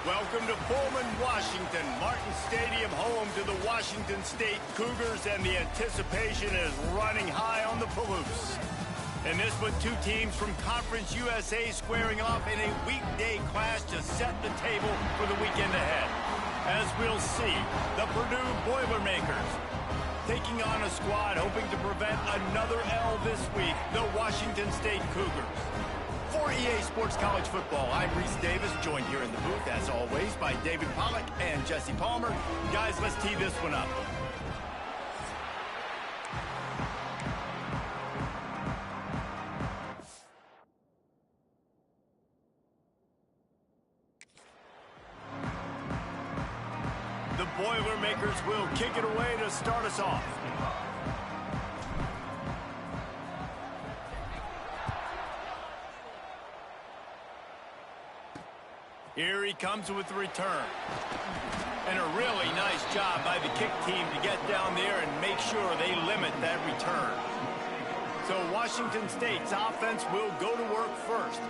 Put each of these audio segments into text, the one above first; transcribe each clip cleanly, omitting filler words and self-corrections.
Welcome to Pullman, Washington. Martin Stadium, home to the Washington State Cougars, and the anticipation is running high on the Palouse. And this with two teams from Conference USA squaring off in a weekday clash to set the table for the weekend ahead. As we'll see, the Purdue Boilermakers taking on a squad hoping to prevent another L this week, the Washington State Cougars. For EA Sports College Football, I'm Reese Davis, joined here in the booth, as always, by David Pollack and Jesse Palmer. Guys, let's tee this one up. The Boilermakers will kick it away to start us off. Here he comes with the return. And a really nice job by the kick team to get down there and make sure they limit that return. So Washington State's offense will go to work first.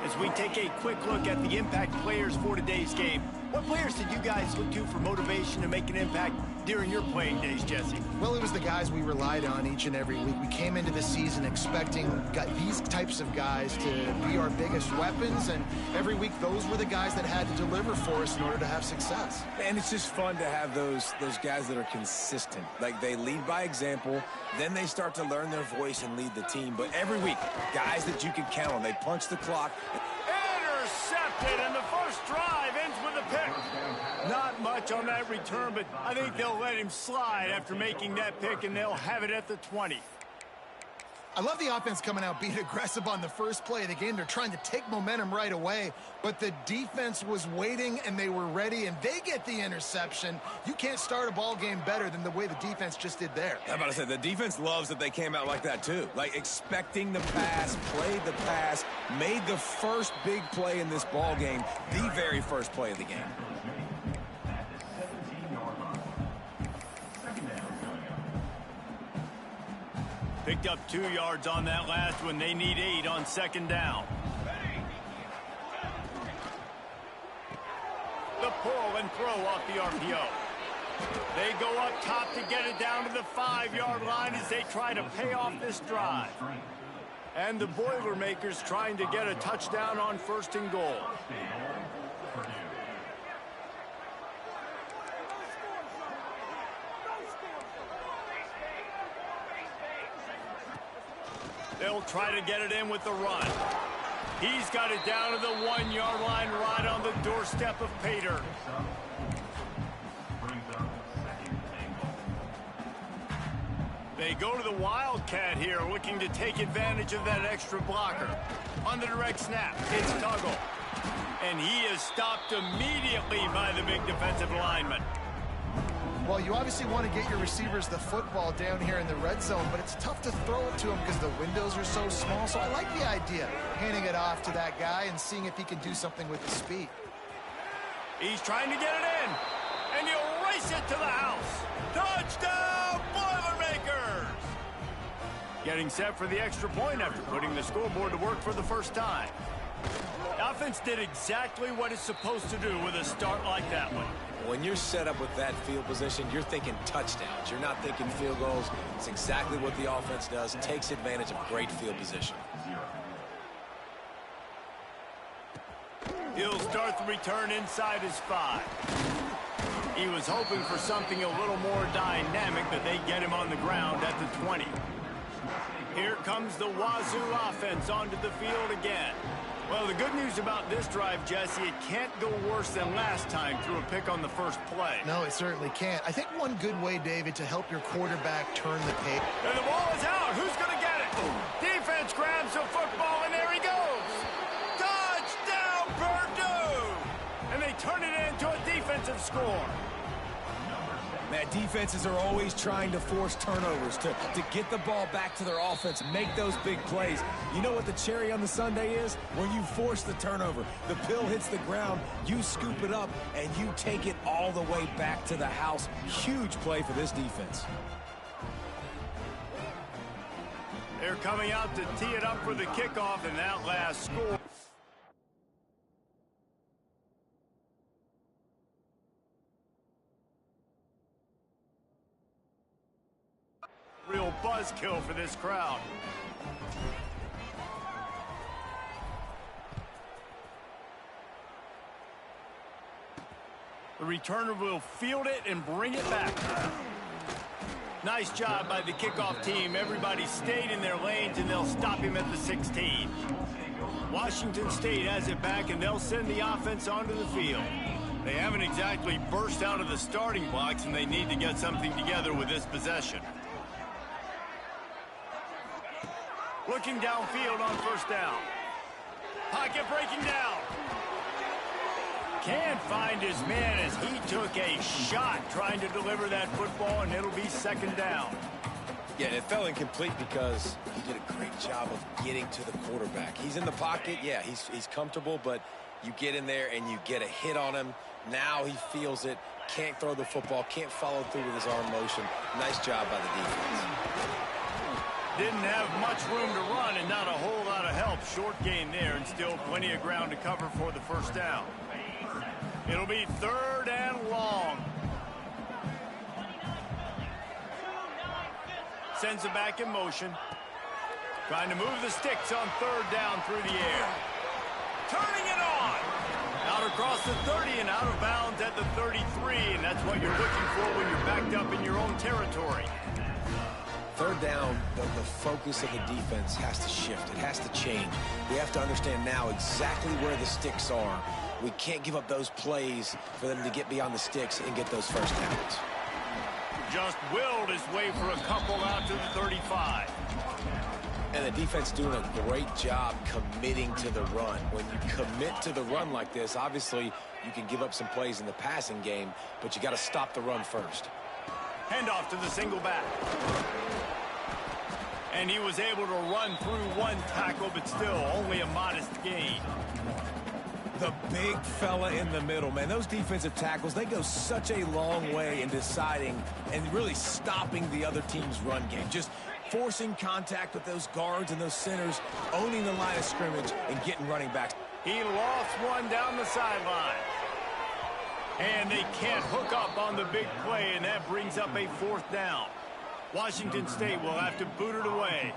As we take a quick look at the impact players for today's game, what players did you guys look to for motivation to make an impact during your playing days, Jesse? Well, it was the guys we relied on each and every week. We came into the season expecting these types of guys to be our biggest weapons, and every week those were the guys that had to deliver for us in order to have success. And it's just fun to have those guys that are consistent. Like, they lead by example, then they start to learn their voice and lead the team. But every week, guys that you can count on. They punch the clock. Intercepted, and the first drive ends with a pick. Not much on that return, but I think they'll let him slide after making that pick, and they'll have it at the 20. I love the offense coming out being aggressive on the first play of the game. They're trying to take momentum right away, but the defense was waiting, and they were ready, and they get the interception. You can't start a ball game better than the way the defense just did there. I'm about to say, the defense loves that they came out like that, too. Like, expecting the pass, played the pass, made the first big play in this ball game, the very first play of the game. Picked up 2 yards on that last one. They need 8 on second down. The pull and throw off the RPO. They go up top to get it down to the 5-yard line as they try to pay off this drive. And the Boilermakers trying to get a touchdown on first and goal. They'll try to get it in with the run. He's got it down to the 1-yard line right on the doorstep of Pater. They go to the Wildcat here, looking to take advantage of that extra blocker. On the direct snap, it's Tuggle. And he is stopped immediately by the big defensive lineman. Well, you obviously want to get your receivers the football down here in the red zone, but it's tough to throw it to them because the windows are so small. So I like the idea, handing it off to that guy and seeing if he can do something with his speed. He's trying to get it in, and he'll race it to the house. Touchdown, Boilermakers! Getting set for the extra point after putting the scoreboard to work for the first time. The offense did exactly what it's supposed to do with a start like that one. When you're set up with that field position, you're thinking touchdowns. You're not thinking field goals. It's exactly what the offense does. Takes advantage of great field position. He'll start the return inside his 5. He was hoping for something a little more dynamic, but they get him on the ground at the 20. Here comes the Wazzu offense onto the field again. Well, the good news about this drive, Jesse, it can't go worse than last time through a pick on the first play. No, it certainly can't. I think one good way, David, to help your quarterback turn the page. And the ball is out. Who's going to get it? Defense grabs the football, and there he goes. Touchdown, Purdue! And they turn it into a defensive score. Man, defenses are always trying to force turnovers to get the ball back to their offense, make those big plays. You know what the cherry on the sundae is? When you force the turnover, the pill hits the ground, you scoop it up, and you take it all the way back to the house. Huge play for this defense. They're coming out to tee it up for the kickoff, and that last score. buzzkill for this crowd. The returner will field it and bring it back. Nice job by the kickoff team. Everybody stayed in their lanes, and they'll stop him at the 16. Washington State has it back, and they'll send the offense onto the field. They haven't exactly burst out of the starting blocks, and they need to get something together with this possession. Looking downfield on first down. Pocket breaking down. Can't find his man as he took a shot trying to deliver that football, and it'll be second down. Yeah, it fell incomplete because he did a great job of getting to the quarterback. He's in the pocket. Yeah, he's comfortable, but you get in there and you get a hit on him. Now he feels it, can't throw the football, can't follow through with his arm motion. Nice job by the defense. Didn't have much room to run and not a whole lot of help. Short gain there and still plenty of ground to cover for the first down. It'll be third and long. Sends it back in motion. Trying to move the sticks on third down through the air. Turning it on. Out across the 30 and out of bounds at the 33. And that's what you're looking for when you're backed up in your own territory. Third down, the focus of the defense has to shift. It has to change. We have to understand now exactly where the sticks are. We can't give up those plays for them to get beyond the sticks and get those first downs. Just willed his way for a couple out to the 35. And the defense doing a great job committing to the run. When you commit to the run like this, obviously you can give up some plays in the passing game, but you got to stop the run first. Handoff to the single back. And he was able to run through one tackle, but still only a modest gain. The big fella in the middle, man. Those defensive tackles, they go such a long way in deciding and really stopping the other team's run game. Just forcing contact with those guards and those centers, owning the line of scrimmage, and getting running backs. He lost one down the sideline. And they can't hook up on the big play, and that brings up a fourth down. Washington State will have to boot it away.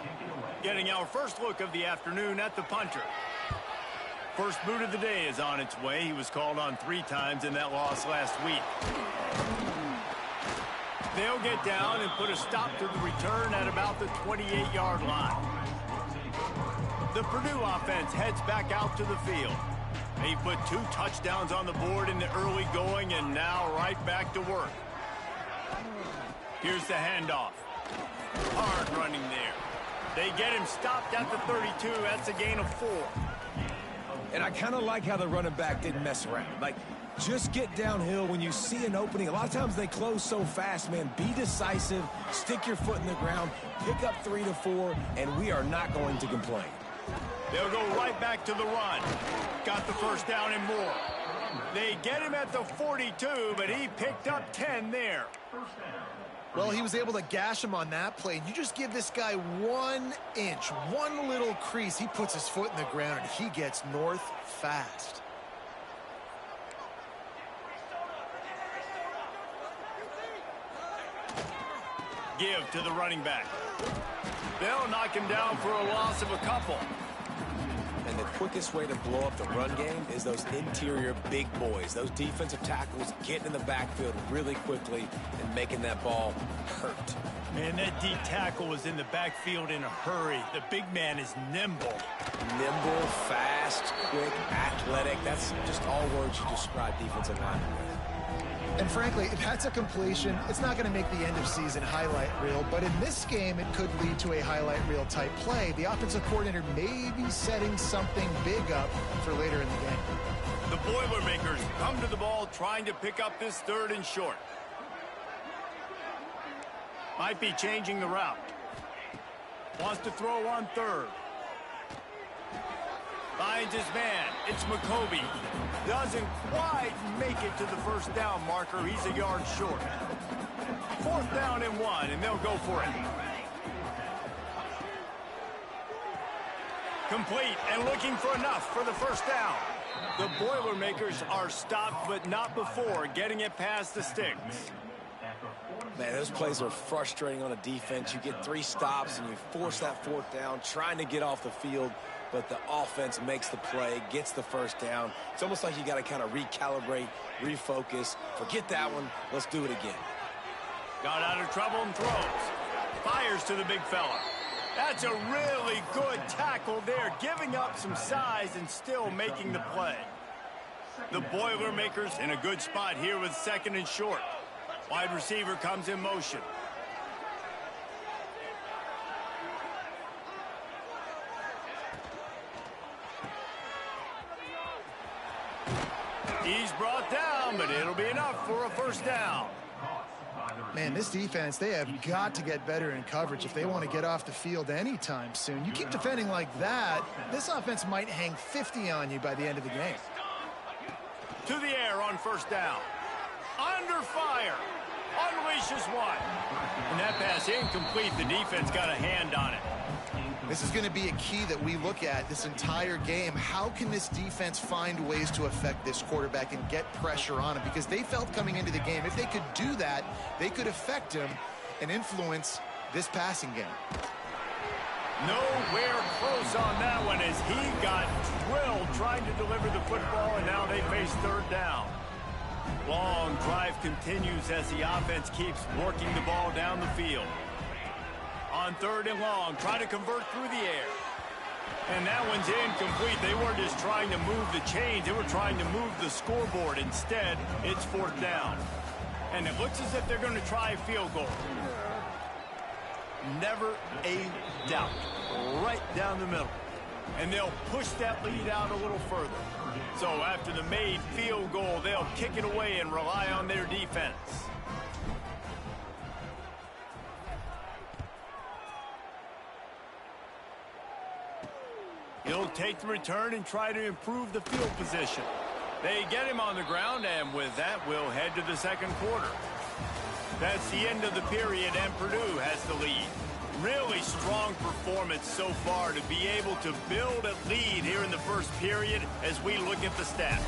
Getting our first look of the afternoon at the punter. First boot of the day is on its way. He was called on 3 times in that loss last week. They'll get down and put a stop to the return at about the 28-yard line. The Purdue offense heads back out to the field. They put 2 touchdowns on the board in the early going and now right back to work. Here's the handoff. Hard running there. They get him stopped at the 32. That's a gain of 4. And I kind of like how the running back didn't mess around. Like, just get downhill when you see an opening. A lot of times they close so fast, man. Be decisive, stick your foot in the ground, pick up 3 to 4, and we are not going to complain. They'll go right back to the run. Got the first down and more. They get him at the 42, but he picked up 10 there. Well, he was able to gash him on that play. You just give this guy 1 inch, one little crease. He puts his foot in the ground, and he gets north fast. Give to the running back. They'll knock him down for a loss of a couple. And the quickest way to blow up the run game is those interior big boys. Those defensive tackles getting in the backfield really quickly and making that ball hurt. Man, that D tackle was in the backfield in a hurry. The big man is nimble. Nimble, fast, quick, athletic. That's just all words you describe defensive linemen with. And frankly, if that's a completion, it's not going to make the end-of-season highlight reel. But in this game, it could lead to a highlight reel type play. The offensive coordinator may be setting something big up for later in the game. The Boilermakers come to the ball trying to pick up this 3rd and short. Might be changing the route. Wants to throw on 3rd. Finds his man. It's McCoby. Doesn't quite make it to the first down marker. He's a yard short. 4th down and 1, and they'll go for it. Complete and looking for enough for the first down. The Boilermakers are stopped, but not before getting it past the sticks. Man, those plays are frustrating on a defense. You get 3 stops and you force that 4th down, trying to get off the field, but the offense makes the play, gets the 1st down. It's almost like you got to kind of recalibrate, refocus. Forget that one. Let's do it again. Got out of trouble and throws. Fires to the big fella. That's a really good tackle there, giving up some size and still making the play. The Boilermakers in a good spot here with 2nd and short. Wide receiver comes in motion. He's brought down, but it'll be enough for a 1st down. Man, this defense, they have got to get better in coverage if they want to get off the field anytime soon. You keep defending like that, this offense might hang 50 on you by the end of the game. To the air on 1st down. Under fire. Unleashes one. And that pass incomplete. The defense got a hand on it. This is going to be a key that we look at this entire game. How can this defense find ways to affect this quarterback and get pressure on him? Because they felt coming into the game, if they could do that, they could affect him and influence this passing game. Nowhere close on that one as he got drilled trying to deliver the football, and now they face 3rd down. Long drive continues as the offense keeps working the ball down the field. On 3rd and long, try to convert through the air. And that one's incomplete. They weren't just trying to move the chains. They were trying to move the scoreboard. Instead, it's 4th down. And it looks as if they're going to try a field goal. Never a doubt. Right down the middle. And they'll push that lead out a little further. So after the made field goal, they'll kick it away and rely on their defense. He'll take the return and try to improve the field position. They get him on the ground, and with that, we'll head to the 2nd quarter. That's the end of the period, and Purdue has the lead. Really strong performance so far to be able to build a lead here in the 1st period as we look at the stats.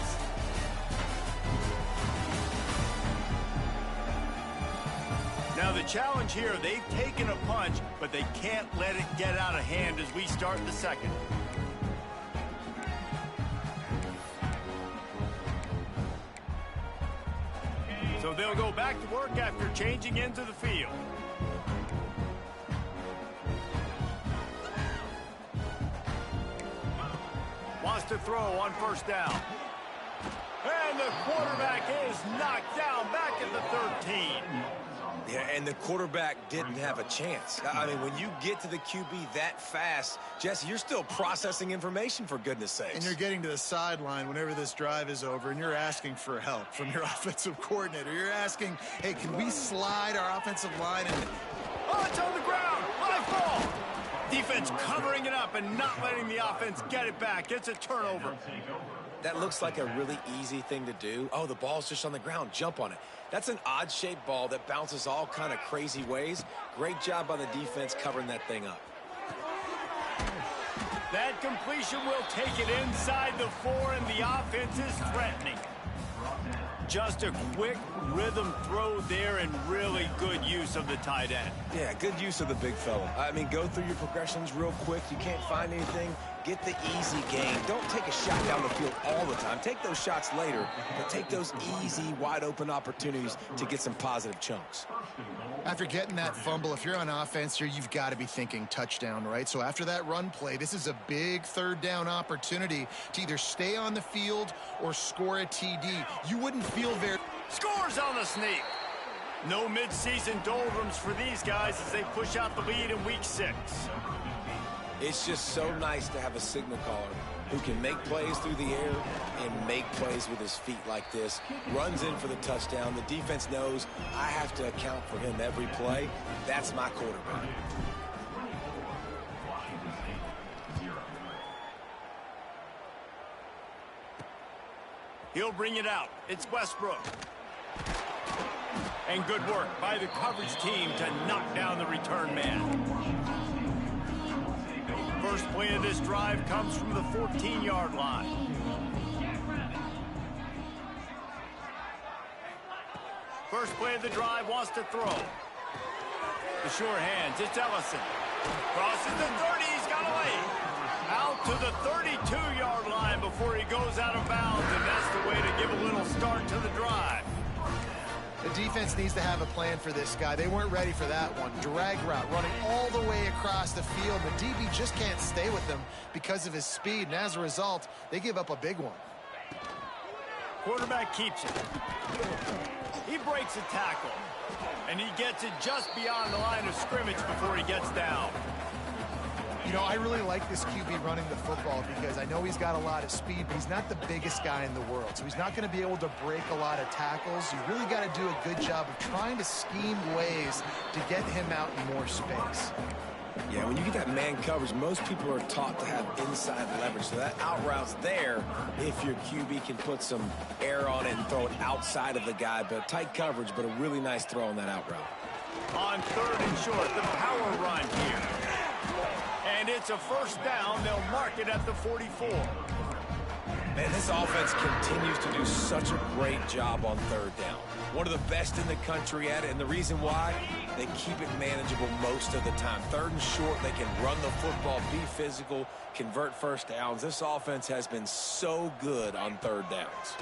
Now the challenge here, they've taken a punch, but they can't let it get out of hand as we start the 2nd. So they'll go back to work after changing into the field. Wants to throw on 1st down. And the quarterback is knocked down back at the 13. Yeah, and the quarterback didn't have a chance. I mean, when you get to the QB that fast, Jesse, you're still processing information, for goodness sakes. And you're getting to the sideline whenever this drive is over, and you're asking for help from your offensive coordinator. You're asking, hey, can we slide our offensive line? And oh, it's on the ground. High ball. Defense covering it up and not letting the offense get it back. It's a turnover. That looks like a really easy thing to do. Oh, the ball's just on the ground. Jump on it. That's an odd-shaped ball that bounces all kind of crazy ways. Great job by the defense covering that thing up. That completion will take it inside the 4, and the offense is threatening. Just a quick rhythm throw there and really good use of the tight end. Yeah, good use of the big fella. I mean, go through your progressions real quick. You can't find anything. Get the easy gain. Don't take a shot down the field all the time. Take those shots later, but take those easy, wide-open opportunities to get some positive chunks. after getting that fumble, if you're on offense here, you've got to be thinking touchdown, right? So after that run play, this is a big third down opportunity to either stay on the field or score a TD. You wouldn't feel very... Scores on the sneak. No midseason doldrums for these guys as they push out the lead in week 6. It's just so nice to have a signal caller who can make plays through the air and make plays with his feet like this. Runs in for the touchdown. The defense knows I have to account for him every play. That's my quarterback. He'll bring it out. It's Westbrook. And good work by the coverage team to knock down the return man. First play of this drive comes from the 14-yard line. First play of the drive, wants to throw. The sure hands, it's Ellison. Crosses the 30, he's got away. Out to the 32-yard line before he goes out of bounds, and that's the way to give a little start to the drive. The defense needs to have a plan for this guy. They weren't ready for that one. Drag route, running all the way across the field. The DB just can't stay with him because of his speed, and as a result, they give up a big one. Quarterback keeps it. He breaks a tackle, and he gets it just beyond the line of scrimmage before he gets down. You know, I really like this QB running the football because I know he's got a lot of speed, but he's not the biggest guy in the world. So he's not going to be able to break a lot of tackles. You really got to do a good job of trying to scheme ways to get him out in more space. Yeah, when you get that man coverage, most people are taught to have inside leverage. So that out route's there if your QB can put some air on it and throw it outside of the guy. But tight coverage, but a really nice throw on that out route. On 3rd and short, the power run here. And it's a first down. They'll mark it at the 44. Man, this offense continues to do such a great job on 3rd down. One of the best in the country at it, and the reason why, they keep it manageable most of the time. 3rd and short, they can run the football, be physical, convert first downs. This offense has been so good on 3rd downs.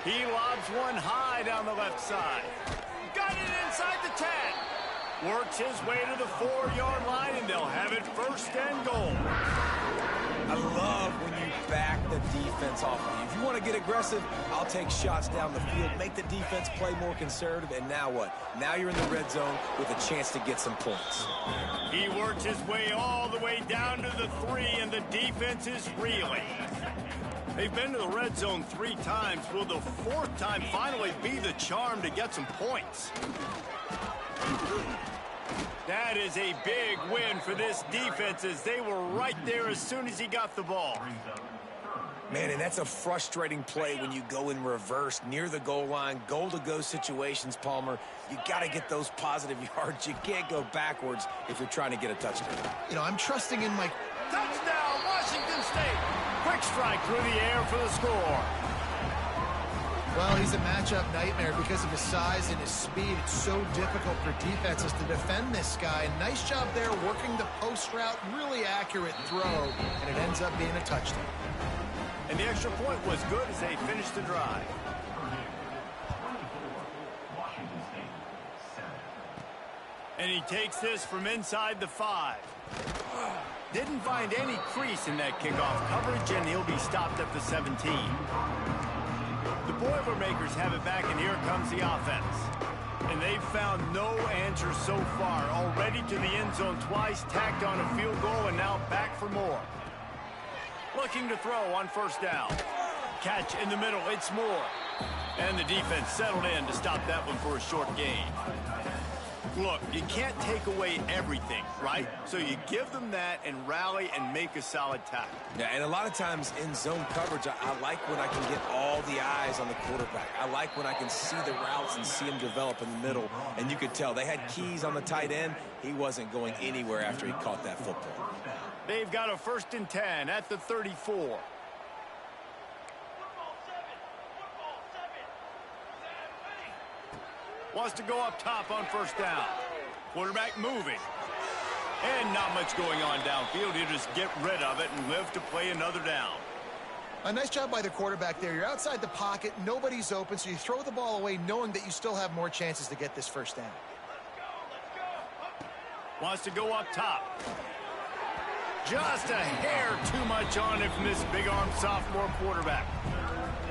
He lobs one high down the left side. Got it inside the 10. Works his way to the 4-yard line, and they'll have it 1st and goal. I love when you back the defense off of you. If you want to get aggressive, I'll take shots down the field, make the defense play more conservative, and now what? Now you're in the red zone with a chance to get some points. He works his way all the way down to the 3, and the defense is reeling. They've been to the red zone 3 times. Will the 4th time finally be the charm to get some points? That is a big win for this defense as they were right there as soon as he got the ball. Man, and that's a frustrating play when you go in reverse near the goal line, goal-to-go situations, Palmer. You got to get those positive yards. You can't go backwards if you're trying to get a touchdown. You know, I'm trusting in my... Touchdown, Washington State. Quick strike through the air for the score. Well, he's a matchup nightmare because of his size and his speed. It's so difficult for defenses to defend this guy. Nice job there working the post route, really accurate throw, and it ends up being a touchdown. And the extra point was good as they finished the drive. And he takes this from inside the 5. Didn't find any crease in that kickoff coverage, and he'll be stopped at the 17. The Boilermakers have it back, and here comes the offense. And they've found no answer so far. Already to the end zone twice, tacked on a field goal, and now back for more. Looking to throw on 1st down. Catch in the middle, it's Moore. And the defense settled in to stop that one for a short gain. Look, you can't take away everything, right? So you give them that and rally and make a solid tackle. Yeah, and a lot of times in zone coverage, I like when I can get all the eyes on the quarterback. I like when I can see the routes and see him develop in the middle. And you could tell they had keys on the tight end. He wasn't going anywhere after he caught that football. They've got a 1st and 10 at the 34. Wants to go up top on 1st down. Quarterback moving. And not much going on downfield. He'll just get rid of it and live to play another down. A nice job by the quarterback there. You're outside the pocket. Nobody's open, so you throw the ball away knowing that you still have more chances to get this 1st down. Wants to go up top. Just a hair too much on it from this big-arm sophomore quarterback.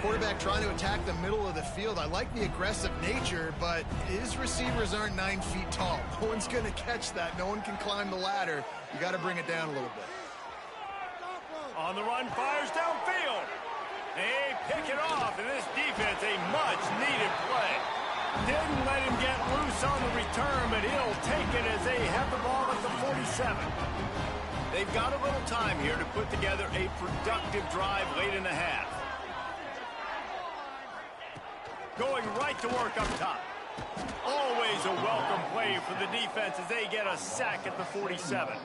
Quarterback trying to attack the middle of the field. I like the aggressive nature, but his receivers aren't 9 feet tall. No one's going to catch that. No one can climb the ladder. You got to bring it down a little bit. On the run, fires downfield. They pick it off, and this defense, a much-needed play. Didn't let him get loose on the return, but he'll take it as they have the ball at the 47. They've got a little time here to put together a productive drive late in the half. Going right to work up top. Always a welcome play for the defense as they get a sack at the 47.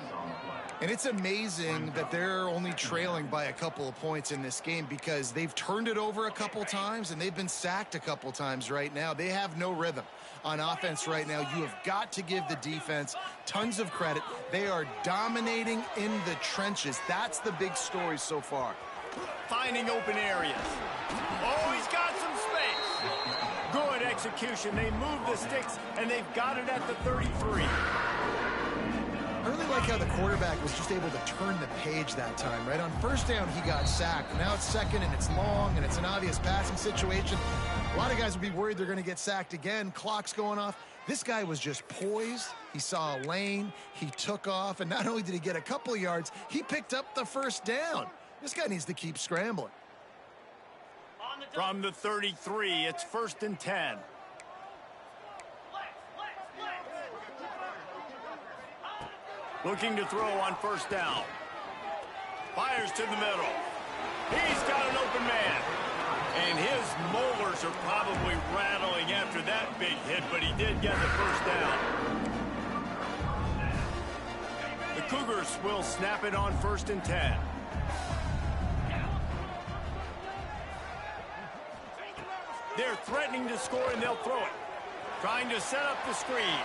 And it's amazing that they're only trailing by a couple of points in this game because they've turned it over a couple times and they've been sacked a couple times right now. They have no rhythm on offense right now. You have got to give the defense tons of credit. They are dominating in the trenches. That's the big story so far. Finding open areas. Oh, he's got some space. Good execution. They move the sticks, and they've got it at the 33. I really like how the quarterback was just able to turn the page that time, right? On first down, he got sacked. Now it's second, and it's long, and it's an obvious passing situation. A lot of guys would be worried they're going to get sacked again. Clock's going off. This guy was just poised. He saw a lane. He took off, and not only did he get a couple yards, he picked up the first down. This guy needs to keep scrambling. From the 33, it's 1st and 10. Looking to throw on first down. Fires to the middle. He's got an open man. And his molars are probably rattling after that big hit, but he did get the first down. The Cougars will snap it on 1st and 10. They're threatening to score, and they'll throw it. Trying to set up the screen.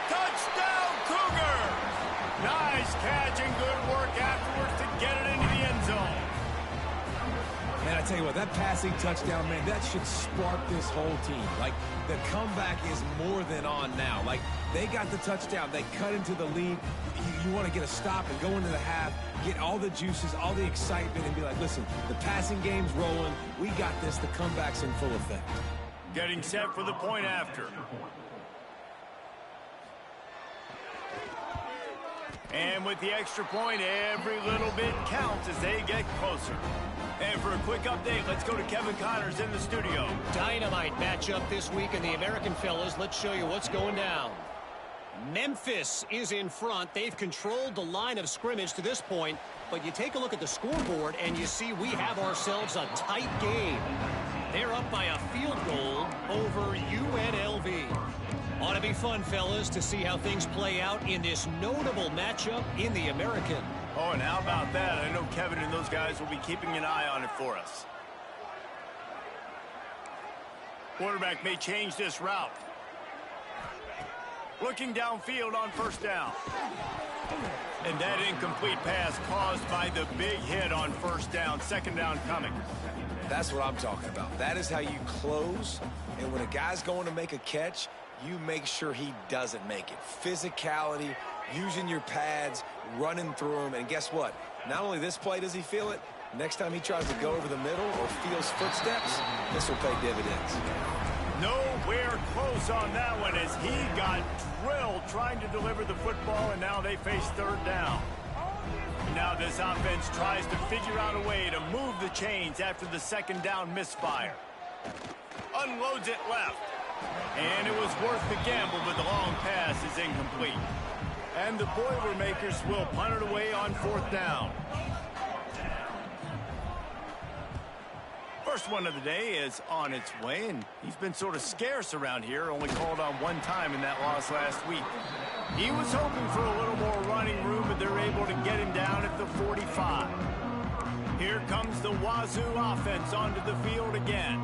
Touchdown, Cougars! Nice catch and good work afterwards to get it into the end zone. Man, I tell you what, that passing touchdown, man, that should spark this whole team. Like, the comeback is more than on now. Like, they got the touchdown. They cut into the lead. You want to get a stop and go into the half, get all the juices, all the excitement, and be like, listen, the passing game's rolling. We got this. The comeback's in full effect. Getting set for the point after. And with the extra point, every little bit counts as they get closer. And for a quick update, let's go to Kevin Connors in the studio. Dynamite matchup this week in the American, fellas. Let's show you what's going down. Memphis is in front. They've controlled the line of scrimmage to this point, but you take a look at the scoreboard and you see we have ourselves a tight game. They're up by a field goal over UNLV. Ought to be fun, fellas, to see how things play out in this notable matchup in the American. Oh, and how about that? I know Kevin and those guys will be keeping an eye on it for us. Quarterback may change this route. Looking downfield on first down. And that incomplete pass caused by the big hit on first down. Second down coming. That's what I'm talking about. That is how you close. And when a guy's going to make a catch, you make sure he doesn't make it. Physicality, using your pads, running through them. And guess what? Not only this play does he feel it, next time he tries to go over the middle or feels footsteps, this will pay dividends. Nowhere close on that one as he got drilled trying to deliver the football, and now they face third down. Now this offense tries to figure out a way to move the chains after the second down misfire. Unloads it left. And it was worth the gamble, but the long pass is incomplete. And the Boilermakers will punt it away on fourth down. First one of the day is on its way, and he's been sort of scarce around here, only called on one time in that loss last week. He was hoping for a little more running room, but they're able to get him down at the 45. Here comes the Wazzu offense onto the field again.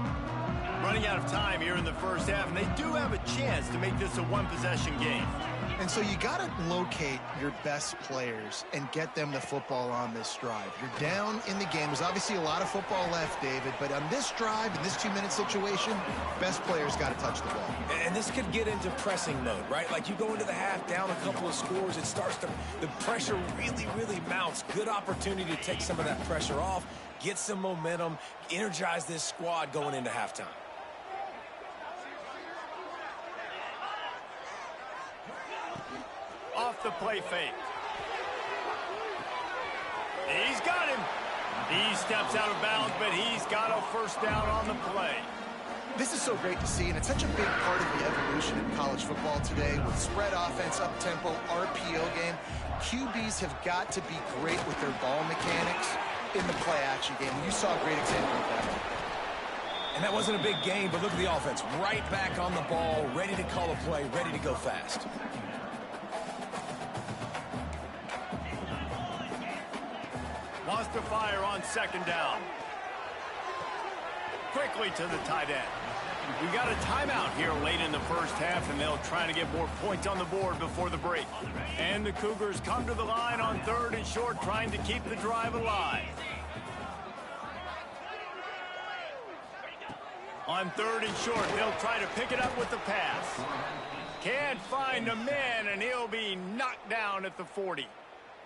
Running out of time here in the first half, and they do have a chance to make this a one-possession game. And so you got to locate your best players and get them the football on this drive. You're down in the game. There's obviously a lot of football left, David, but on this drive, in this 2-minute situation, best players got to touch the ball. And this could get into pressing mode, right? Like you go into the half, down a couple of scores, it starts to, the pressure really, really mounts. Good opportunity to take some of that pressure off, get some momentum, energize this squad going into halftime. Off the play fake. He's got him. He steps out of bounds, but he's got a first down on the play. This is so great to see, and it's such a big part of the evolution in college football today with spread offense, up-tempo, RPO game. QBs have got to be great with their ball mechanics in the play-action game. You saw a great example of that. And that wasn't a big game, but look at the offense. Right back on the ball, ready to call a play, ready to go fast. has to fire on second down. Quickly to the tight end. We got a timeout here late in the first half, and they'll try to get more points on the board before the break. And the Cougars come to the line on 3rd and short, trying to keep the drive alive. On 3rd and short, they'll try to pick it up with the pass. Can't find a man, and he'll be knocked down at the 40.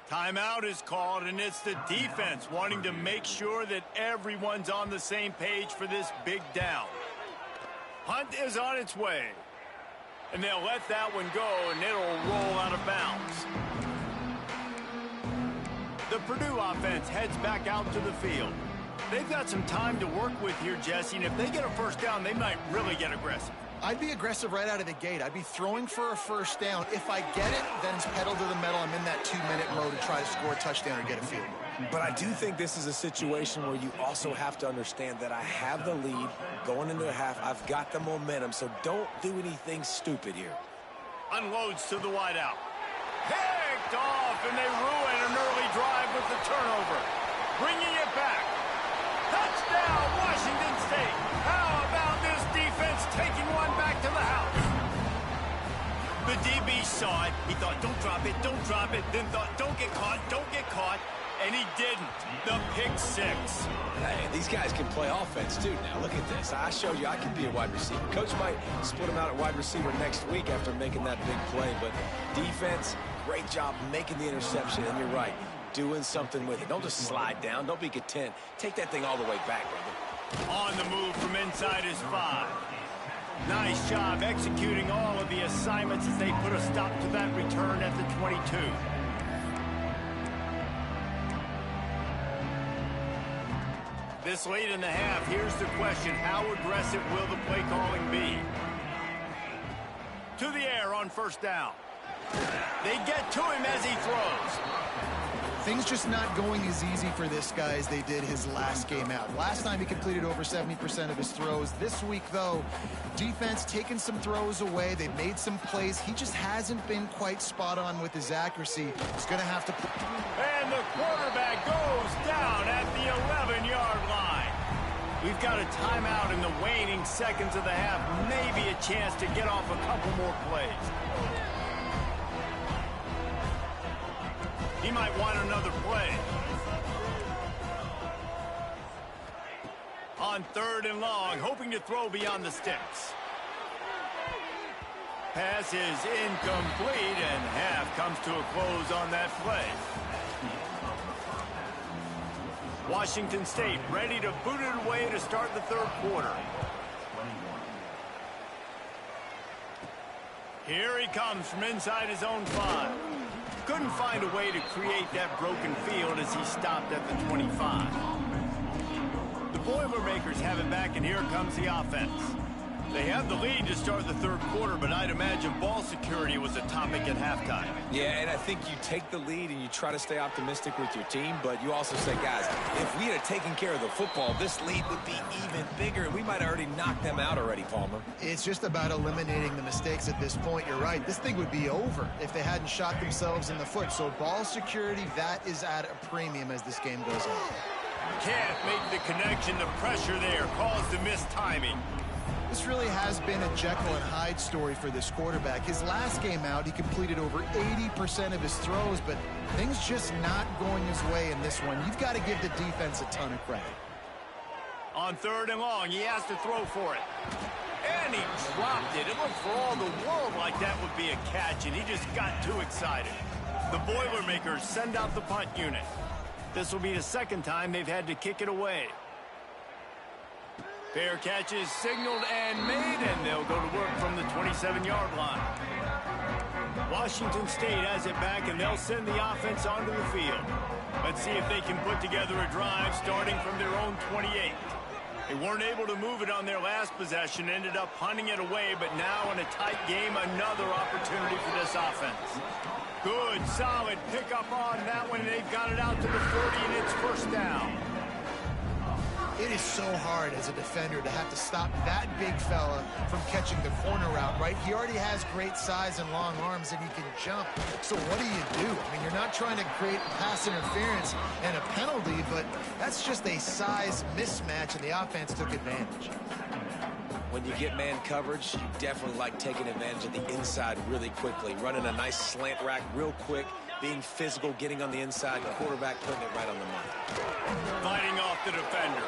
Timeout is called, and it's the defense wanting to make sure that everyone's on the same page for this big down. Hunt is on its way. And they'll let that one go, and it'll roll out of bounds. The Purdue offense heads back out to the field. They've got some time to work with here, Jesse, and if they get a first down, they might really get aggressive. I'd be aggressive right out of the gate. I'd be throwing for a first down. If I get it, then it's pedal to the metal. I'm in that 2-minute mode to try to score a touchdown or get a field goal. But I do think this is a situation where you also have to understand that I have the lead going into the half. I've got the momentum, so don't do anything stupid here. Unloads to the wideout. Picked off, and they ruin an early drive with the turnover. Bringing it back. Touchdown, Washington State. How about this defense taking one back to the house? The DB saw it. He thought, don't drop it, then thought, don't get caught, and he didn't. The pick six. Hey, these guys can play offense, too. Now, look at this. I showed you I can be a wide receiver. Coach might split him out at wide receiver next week after making that big play, but defense, great job making the interception, and you're right, doing something with it. Don't just slide down. Don't be content. Take that thing all the way back, brother. On the move from inside his 5. Nice job executing all of the assignments as they put a stop to that return at the 22. This late in the half, here's the question. How aggressive will the play calling be? To the air on first down. They get to him as he throws. Things just not going as easy for this guy as they did his last game out. Last time he completed over 70% of his throws. This week, though, defense taking some throws away. They've made some plays. He just hasn't been quite spot on with his accuracy. He's going to have to... And the quarterback goes down at the 11-yard line. We've got a timeout in the waning seconds of the half. Maybe a chance to get off a couple more plays. He might want another play. On 3rd and long, hoping to throw beyond the sticks. Pass is incomplete, and half comes to a close on that play. Washington State ready to boot it away to start the 3rd quarter. Here he comes from inside his own 5. Couldn't find a way to create that broken field as he stopped at the 25. The Boilermakers have it back, and here comes the offense. They have the lead to start the 3rd quarter, but I'd imagine ball security was a topic at halftime. Yeah, and I think you take the lead and you try to stay optimistic with your team, but you also say, guys, if we had taken care of the football, this lead would be even bigger, and we might have already knocked them out already, Palmer. It's just about eliminating the mistakes at this point. You're right. This thing would be over if they hadn't shot themselves in the foot. So ball security, that is at a premium as this game goes on. Can't make the connection. The pressure there caused the missed timing. This really has been a Jekyll and Hyde story for this quarterback. His last game out, he completed over 80% of his throws, but things just not going his way in this one. You've got to give the defense a ton of credit. On 3rd and long, he has to throw for it. And he dropped it. It looked for all the world like that would be a catch, and he just got too excited. The Boilermakers send out the punt unit. This will be the 2nd time they've had to kick it away. Fair catch is signaled and made, and they'll go to work from the 27-yard line. Washington State has it back, and they'll send the offense onto the field. Let's see if they can put together a drive starting from their own 28. They weren't able to move it on their last possession, ended up punting it away, but now in a tight game, another opportunity for this offense. Good, solid pickup on that one. They've got it out to the 40, and it's first down. It is so hard as a defender to have to stop that big fella from catching the corner route, right? He already has great size and long arms, and he can jump. So what do? I mean, you're not trying to create pass interference and a penalty, but that's just a size mismatch, and the offense took advantage. When you get man coverage, you definitely like taking advantage of the inside really quickly, running a nice slant rack real quick, being physical, getting on the inside, the quarterback putting it right on the money. Fighting off the defender.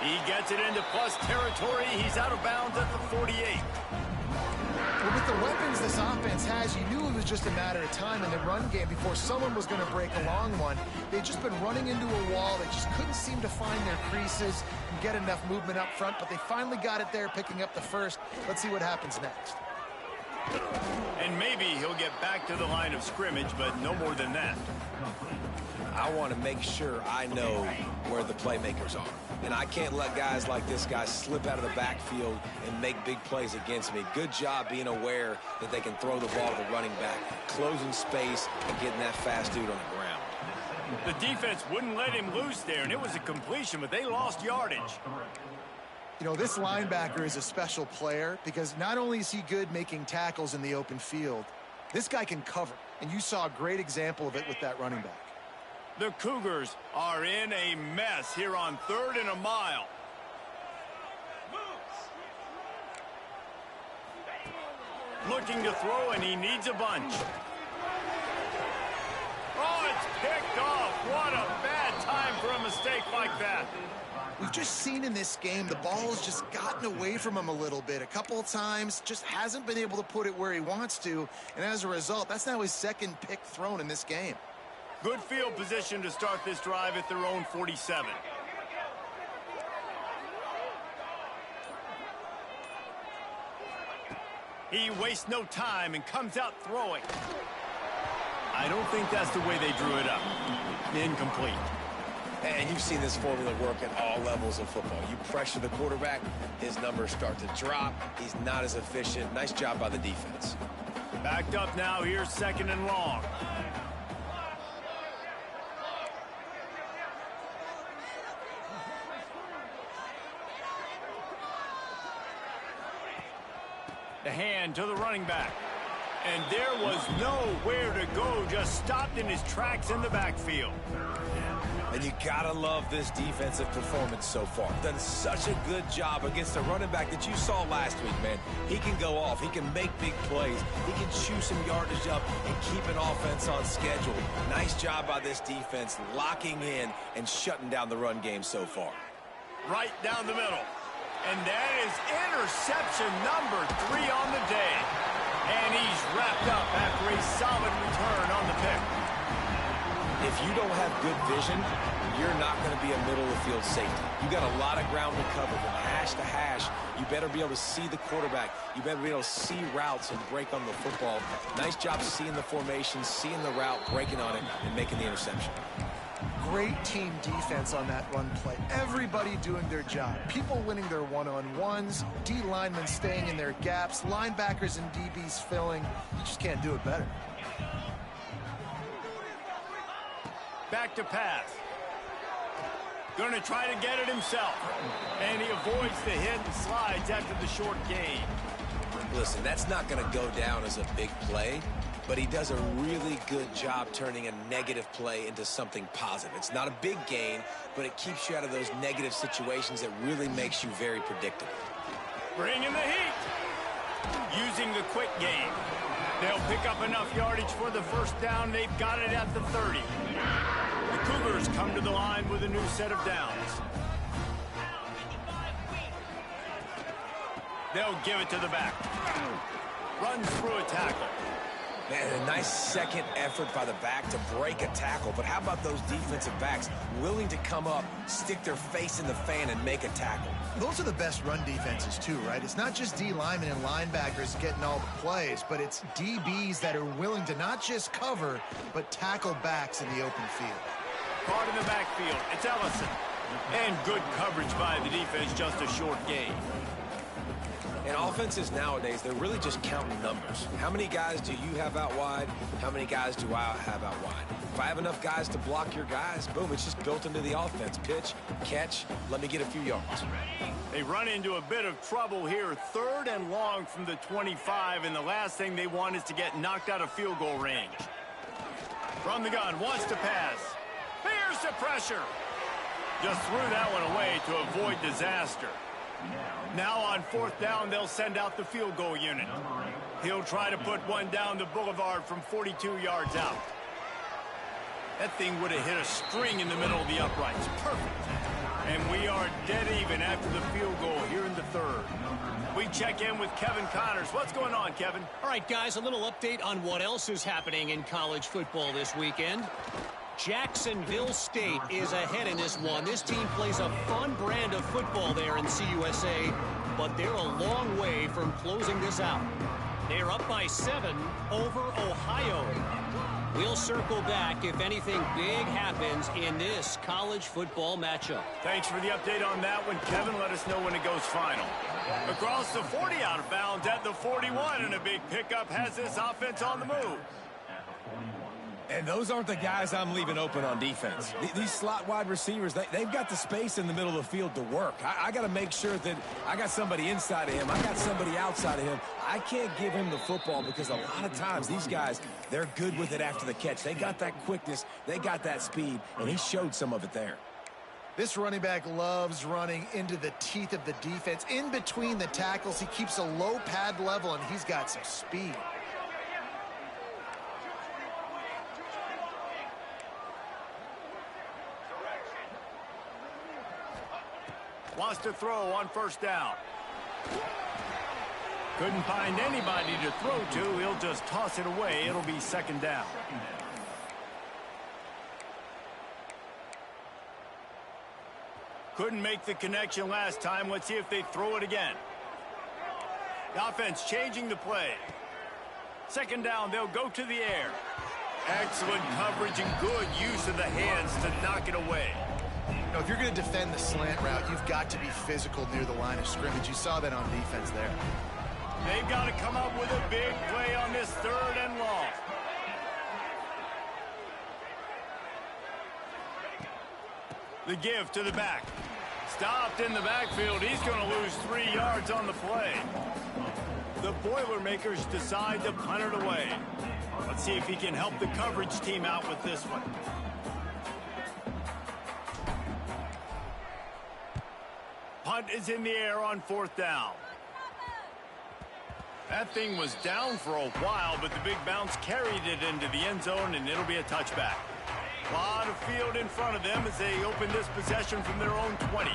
He gets it into plus territory. He's out of bounds at the 48. Well, with the weapons this offense has, you knew it was just a matter of time in the run game before someone was going to break a long one. They'd just been running into a wall. They just couldn't seem to find their creases and get enough movement up front, but they finally got it there, picking up the first. Let's see what happens next. And maybe he'll get back to the line of scrimmage, but no more than that. I want to make sure I know where the playmakers are. And I can't let guys like this guy slip out of the backfield and make big plays against me. Good job being aware that they can throw the ball to the running back, closing space, and getting that fast dude on the ground. The defense wouldn't let him loose there, and it was a completion, but they lost yardage. You know, this linebacker is a special player because not only is he good making tackles in the open field, this guy can cover. And you saw a great example of it with that running back. The Cougars are in a mess here on 3rd and a mile. Looking to throw, and he needs a bunch. Oh, it's picked off. What a bad time for a mistake like that. We've just seen in this game the ball has just gotten away from him a little bit. A couple of times, just hasn't been able to put it where he wants to. And as a result, that's now his second pick thrown in this game. Good field position to start this drive at their own 47. He wastes no time and comes out throwing. I don't think that's the way they drew it up. Incomplete. And you've seen this formula work at all levels of football. You pressure the quarterback, his numbers start to drop. He's not as efficient. Nice job by the defense. Backed up now. Here's 2nd and long. The hand to the running back. And there was nowhere to go. Just stopped in his tracks in the backfield. And you gotta love this defensive performance so far. Done such a good job against the running back that you saw last week, man. He can go off. He can make big plays. He can chew some yardage up and keep an offense on schedule. Nice job by this defense locking in and shutting down the run game so far. Right down the middle. And that is interception number 3 on the day. And he's wrapped up after a solid return on the pick. If you don't have good vision, you're not going to be a middle-of-the-field safety. You got a lot of ground to cover from hash to hash. You better be able to see the quarterback. You better be able to see routes and break on the football. Nice job seeing the formation, seeing the route, breaking on it, and making the interception. Great team defense on that run play. Everybody doing their job. People winning their one-on-ones, D linemen staying in their gaps, linebackers and DBs filling. You just can't do it better. Back to pass. Going to try to get it himself. And he avoids the hit and slides after the short gain. Listen, that's not going to go down as a big play, but he does a really good job turning a negative play into something positive. It's not a big gain, but it keeps you out of those negative situations that really makes you very predictable. Bringing the heat. Using the quick game. They'll pick up enough yardage for the first down. They've got it at the 30. The Cougars come to the line with a new set of downs. They'll give it to the back. Runs through a tackle. Man, a nice second effort by the back to break a tackle. But how about those defensive backs willing to come up, stick their face in the fan, and make a tackle? Those are the best run defenses, too, right? It's not just D linemen and linebackers getting all the plays, but it's DBs that are willing to not just cover, but tackle backs in the open field. Caught in the backfield. It's Ellison. And good coverage by the defense, just a short gain. And offenses nowadays, they're really just counting numbers. How many guys do you have out wide? How many guys do I have out wide? If I have enough guys to block your guys, boom, it's just built into the offense. Pitch, catch, let me get a few yards. They run into a bit of trouble here. 3rd and long from the 25, and the last thing they want is to get knocked out of field goal range. From the gun, wants to pass. Fears the pressure. Just threw that one away to avoid disaster. Now on 4th down, they'll send out the field goal unit. He'll try to put one down the boulevard from 42 yards out. That thing would have hit a string in the middle of the uprights. Perfect. And we are dead even after the field goal here in the 3rd. We check in with Kevin Connors. What's going on, Kevin? All right, guys, a little update on what else is happening in college football this weekend. Jacksonville State is ahead in this one. This team plays a fun brand of football there in CUSA, but they're a long way from closing this out. They're up by 7 over Ohio. We'll circle back if anything big happens in this college football matchup. Thanks for the update on that one, Kevin. Let us know when it goes final. Across the 40, out of bounds at the 41, and a big pickup has this offense on the move. And those aren't the guys I'm leaving open on defense. These slot wide receivers, they've got the space in the middle of the field to work. I got to make sure that I got somebody inside of him. I got somebody outside of him. I can't give him the football because a lot of times these guys, they're good with it after the catch. They got that quickness. They got that speed, and he showed some of it there. This running back loves running into the teeth of the defense. In between the tackles, he keeps a low pad level, and he's got some speed. Wants to throw on 1st down. Couldn't find anybody to throw to. He'll just toss it away. It'll be 2nd down. Couldn't make the connection last time. Let's see if they throw it again. The offense changing the play. 2nd down, they'll go to the air. Excellent coverage and good use of the hands to knock it away. You know, if you're going to defend the slant route, you've got to be physical near the line of scrimmage. You saw that on defense there. They've got to come up with a big play on this 3rd and long. The give to the back. Stopped in the backfield. He's going to lose 3 yards on the play. The Boilermakers decide to punt it away. Let's see if he can help the coverage team out with this one. Punt is in the air on 4th down. That thing was down for a while, but the big bounce carried it into the end zone, and it'll be a touchback. A lot of field in front of them as they open this possession from their own 20.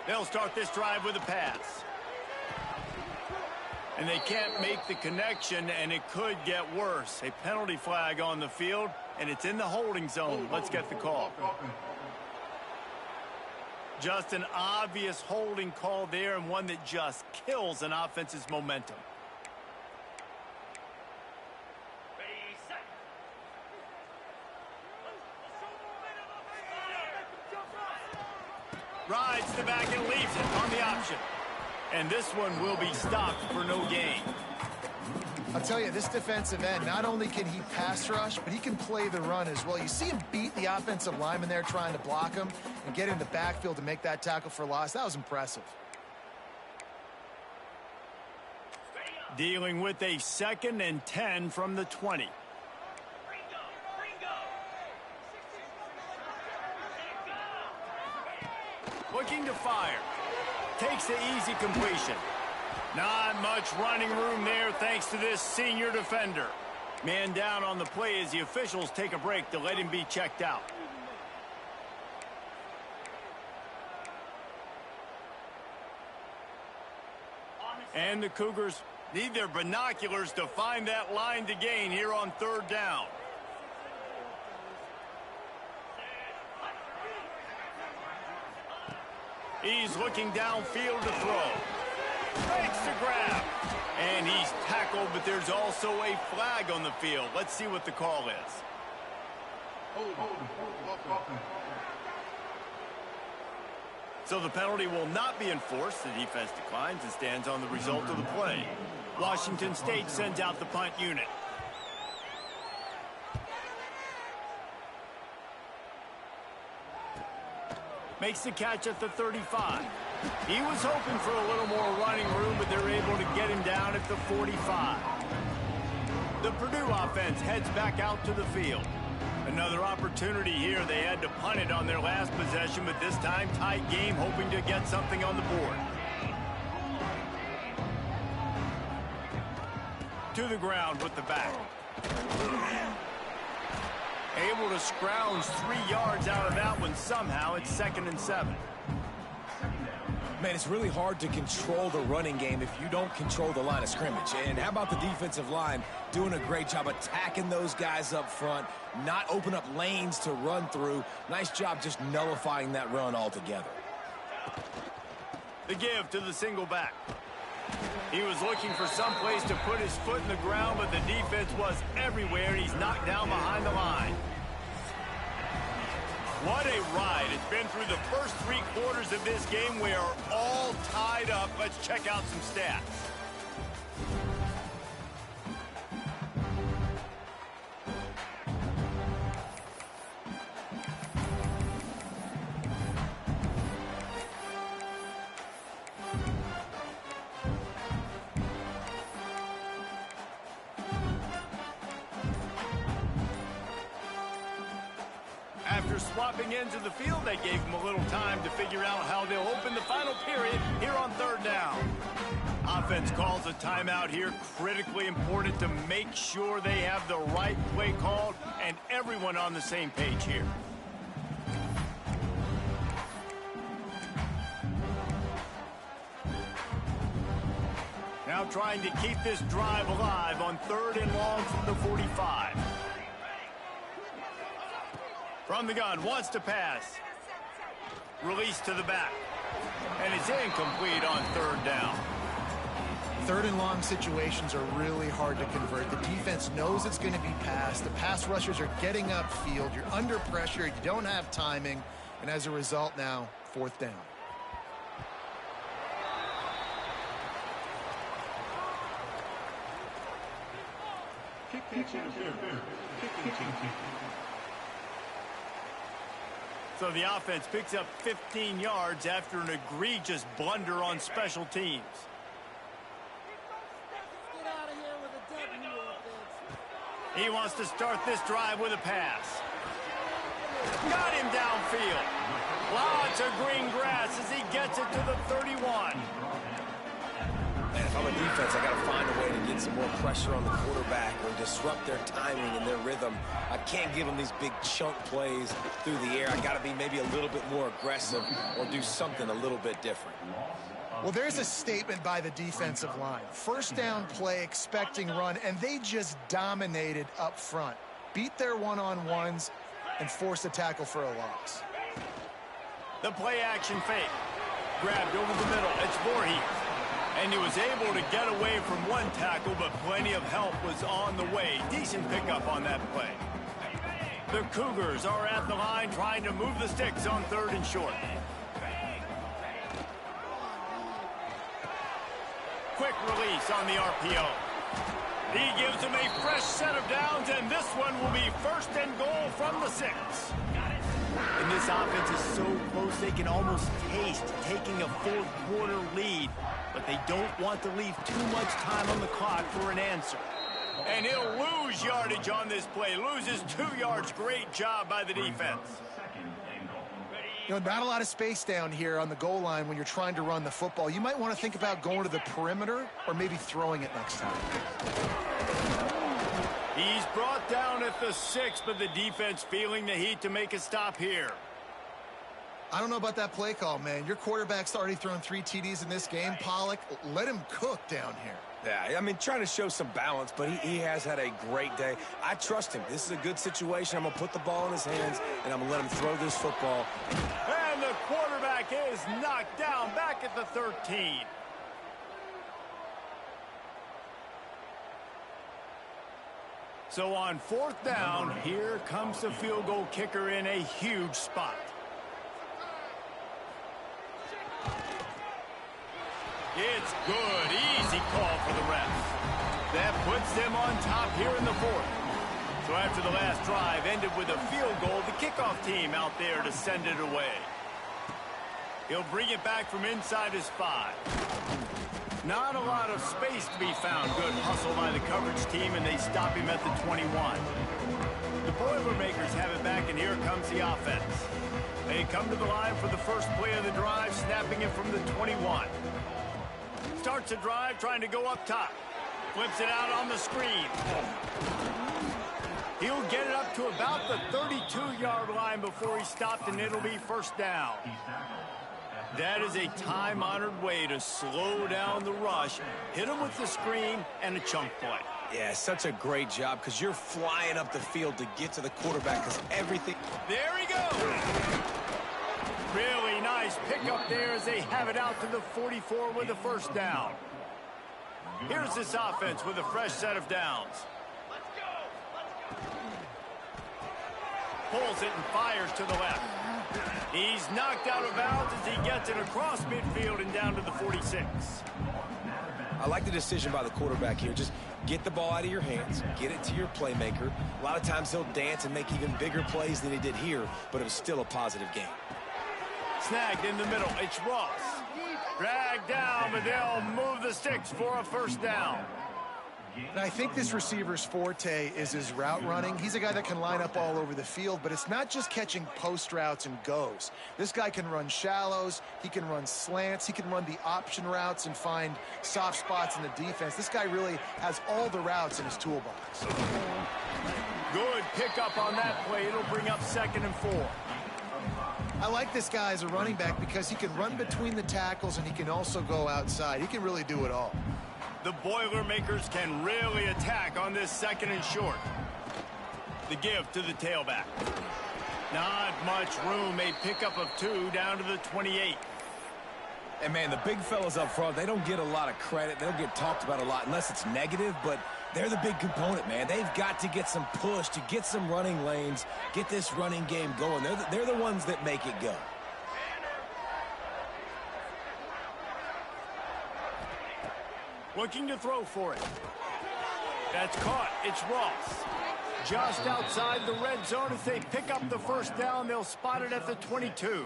They'll start this drive with a pass. And they can't make the connection, and it could get worse. A penalty flag on the field, and it's in the holding zone. Let's get the call. Just an obvious holding call there, and one that just kills an offense's momentum. Rides the back and leaves it on the option. And this one will be stopped for no gain. I'll tell you, this defensive end, not only can he pass rush, but he can play the run as well. You see him beat the offensive lineman there trying to block him and get in the backfield to make that tackle for loss. That was impressive. Dealing with a 2nd and 10 from the 20. Looking to fire. Takes the easy completion. Not much running room there thanks to this senior defender. Man down on the play as the officials take a break to let him be checked out. And the Cougars need their binoculars to find that line to gain here on 3rd down. He's looking downfield to throw. Makes the grab. And he's tackled, but there's also a flag on the field. Let's see what the call is. So the penalty will not be enforced. The defense declines and stands on the result of the play. Washington State sends out the punt unit. Makes the catch at the 35. He was hoping for a little more running room, but they're able to get him down at the 45. The Purdue offense heads back out to the field. Another opportunity here. They had to punt it on their last possession, but this time tight game, hoping to get something on the board. To the ground with the back. Able to scrounge 3 yards out of that one somehow. It's 2nd and 7. Man, it's really hard to control the running game if you don't control the line of scrimmage. And how about the defensive line doing a great job attacking those guys up front, not open up lanes to run through. Nice job just nullifying that run altogether. The give to the single back. He was looking for some place to put his foot in the ground, but the defense was everywhere, and he's knocked down behind the line. What a ride. It's been through the first 3 quarters of this game. We are all tied up. Let's check out some stats. After swapping into the field, they gave him a little time to figure out how they'll open the final period here on 3rd down. Offense calls a timeout here. Critically important to make sure they have the right play called and everyone on the same page here. Now trying to keep this drive alive on 3rd and long from the 45. From the gun, wants to pass. Release to the back. And it's incomplete on 3rd down. 3rd and long situations are really hard to convert. The defense knows it's going to be passed. The pass rushers are getting upfield. You're under pressure. You don't have timing. And as a result now, 4th down. So the offense picks up 15 yards after an egregious blunder on special teams. He wants to start this drive with a pass. Got him downfield. Lots of green grass as he gets it to the 31. Man, if I'm a defense, I got to find a way to get some more pressure on the quarterback or disrupt their timing and their rhythm. I can't give them these big chunk plays through the air. I got to be maybe a little bit more aggressive or do something a little bit different. Well, there's a statement by the defensive line. 1st down play, expecting run, and they just dominated up front. Beat their one-on-ones and forced a tackle for a loss. The play action fake. Grabbed over the middle. It's Voorhees. And he was able to get away from one tackle, but plenty of help was on the way. Decent pickup on that play. The Cougars are at the line trying to move the sticks on 3rd and short. Quick release on the RPO. He gives them a fresh set of downs, and this one will be 1st and goal from the 6. And this offense is so close they can almost taste taking a 4th quarter lead. But they don't want to leave too much time on the clock for an answer. And he'll lose yardage on this play. Loses 2 yards. Great job by the defense. You know, not a lot of space down here on the goal line when you're trying to run the football. You might want to think about going to the perimeter or maybe throwing it next time. He's brought down at the 6, but the defense feeling the heat to make a stop here. I don't know about that play call, man. Your quarterback's already thrown 3 TDs in this game. Pollock, let him cook down here. Yeah, I mean, trying to show some balance, but he has had a great day. I trust him. This is a good situation. I'm going to put the ball in his hands, and I'm going to let him throw this football. And the quarterback is knocked down back at the 13. So on 4th down, here comes the field goal kicker in a huge spot. It's good. Easy call for the refs. That puts them on top here in the fourth. So after the last drive ended with a field goal, the kickoff team out there to send it away. He'll bring it back from inside his 5. Not a lot of space to be found. Good hustle by the coverage team, and they stop him at the 21. The Boilermakers have it back, and here comes the offense. They come to the line for the first play of the drive, snapping it from the 21. Starts the drive, trying to go up top. Flips it out on the screen. He'll get it up to about the 32-yard line before he stopped, and it'll be first down. That is a time-honored way to slow down the rush, hit him with the screen, and a chunk play. Yeah, such a great job because you're flying up the field to get to the quarterback because everything... There he goes! Really nice pickup there as they have it out to the 44 with the first down. Here's this offense with a fresh set of downs. Pulls it and fires to the left. He's knocked out of bounds as he gets it across midfield and down to the 46. I like the decision by the quarterback here. Just get the ball out of your hands, get it to your playmaker. A lot of times he'll dance and make even bigger plays than he did here, but it was still a positive game. Snagged in the middle. It's Ross. Dragged down, but they'll move the sticks for a first down. And I think this receiver's forte is his route running. He's a guy that can line up all over the field, but it's not just catching post routes and goes. This guy can run shallows, he can run slants, he can run the option routes and find soft spots in the defense. This guy really has all the routes in his toolbox. Good pickup on that play. It'll bring up 2nd and 4. I like this guy as a running back because he can run between the tackles and he can also go outside. He can really do it all. The Boilermakers can really attack on this 2nd and short. The give to the tailback. Not much room. A pickup of 2 down to the 28. And, man, the big fellas up front, they don't get a lot of credit. They don't get talked about a lot unless it's negative, but they're the big component, man. They've got to get some push, to get some running lanes, get this running game going. They're the ones that make it go. Looking to throw for it. That's caught. It's Ross. Just outside the red zone as they pick up the first down. They'll spot it at the 22.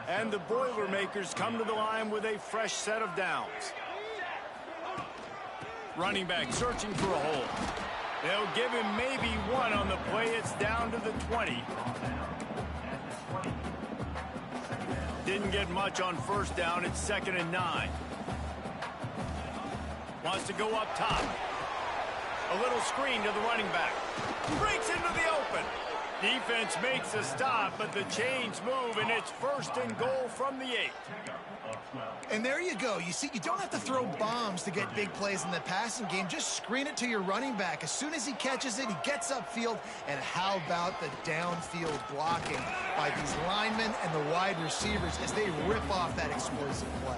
And the Boilermakers come to the line with a fresh set of downs. Running back searching for a hole. They'll give him maybe 1 on the play. It's down to the 20. Didn't get much on first down. It's 2nd and 9. Wants to go up top. A little screen to the running back. Breaks into the open. Defense makes a stop, but the chains move, and it's 1st and goal from the 8. And there you go. You see, you don't have to throw bombs to get big plays in the passing game. Just screen it to your running back. As soon as he catches it, he gets upfield. And how about the downfield blocking by these linemen and the wide receivers as they rip off that explosive play.